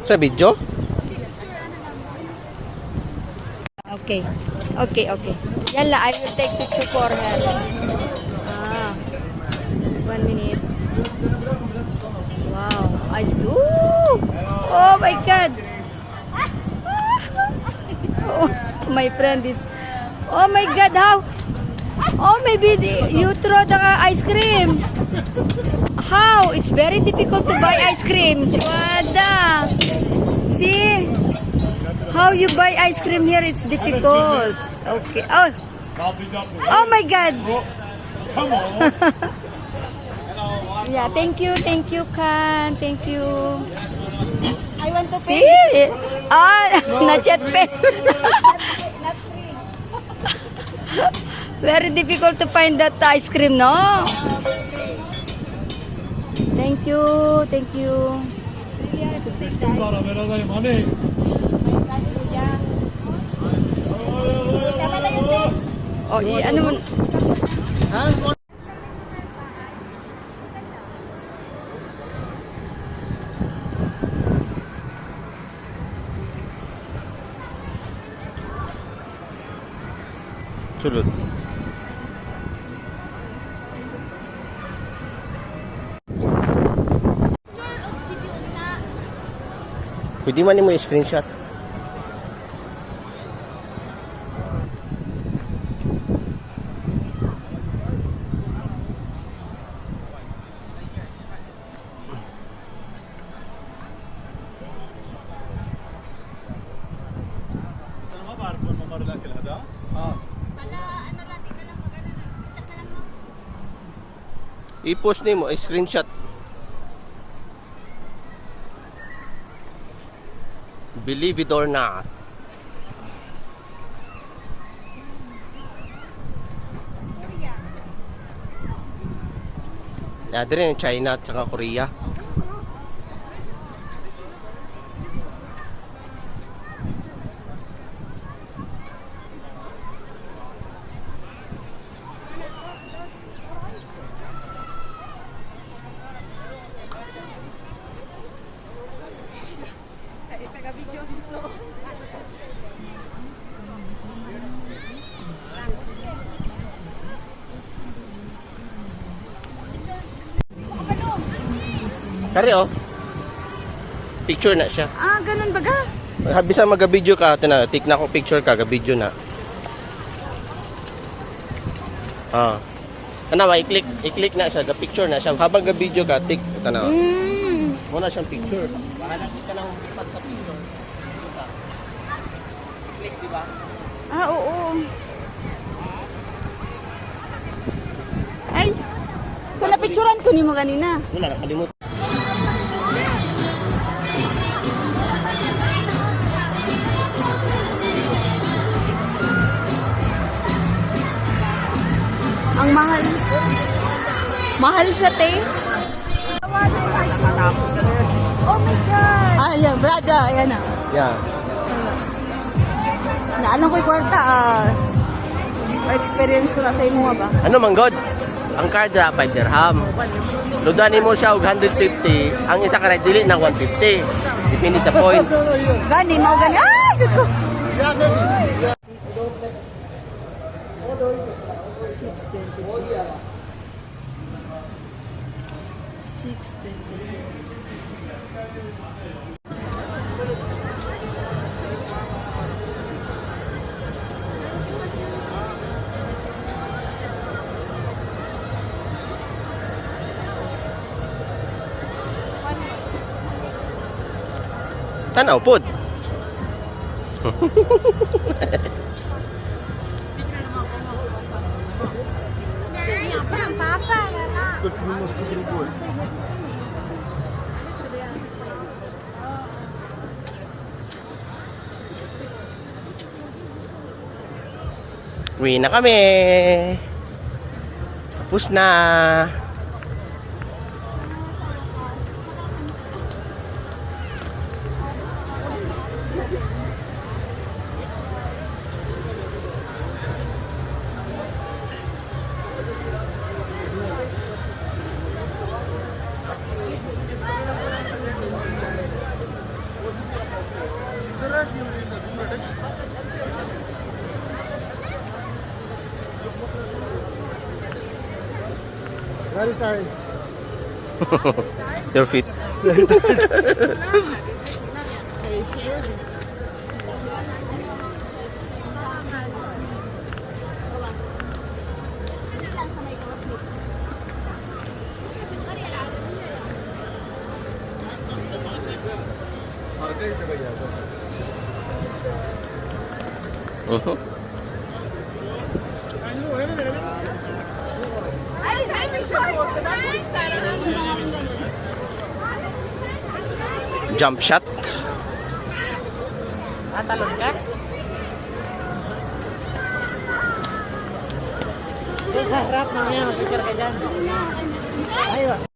Sa video? Okay. Okay, okay. Yalla, I will take picture for her. 1 minute. Wow, ice cream. Ooh! Oh my God. Oh, my friend is. Oh my God, how? Oh, maybe you throw the ice cream. How? It's very difficult to buy ice cream. Wada. See? How you buy ice cream here? It's difficult. Okay. Oh. Oh my God. Come on. Yeah, thank you, Khan. Thank you. I want to See? Not yet pay. Very difficult to find that ice cream, no? Thank you, thank you. Oh, ano man? Sulod. Pwede man mo i-screenshot. I-post nimo, i-screenshot. Believe it or not. Dire yung China at saka Korea. Kari oh. Picture na siya. Ganun baga. Bisa maga-video ka, tik na ko picture ka, ga-video na. Tanawa, i-click na siya, ga-picture na siya. Habang ga-video ka, tik, tanawa. Muna siyang picture. Bahala ka lang lipat sa picture. Click, di ba? Oo. Ay. So, napicturan ko ni mo kanina. Wala, nakalimut. Ang mahal. Mahal siya, te. Oh my God. Yan, brada. Ayan na. Yeah. Naalang ko'y kwarta. Experience ko na sa imo ba? Ano man God? Ang card na 5 dirham. Ludanin mo siya og 150, ang isa ka red dili na 150. Depende sa points. Gani, mau gani. Ay, Diyos ko. 626. Tanaw pod. Uwi na kami. Tapos na. Very tired. Your feet. Mhm. Jump shot. Tatalon ka? Sa harap mamaya, mag-picture ka dyan. Ayun.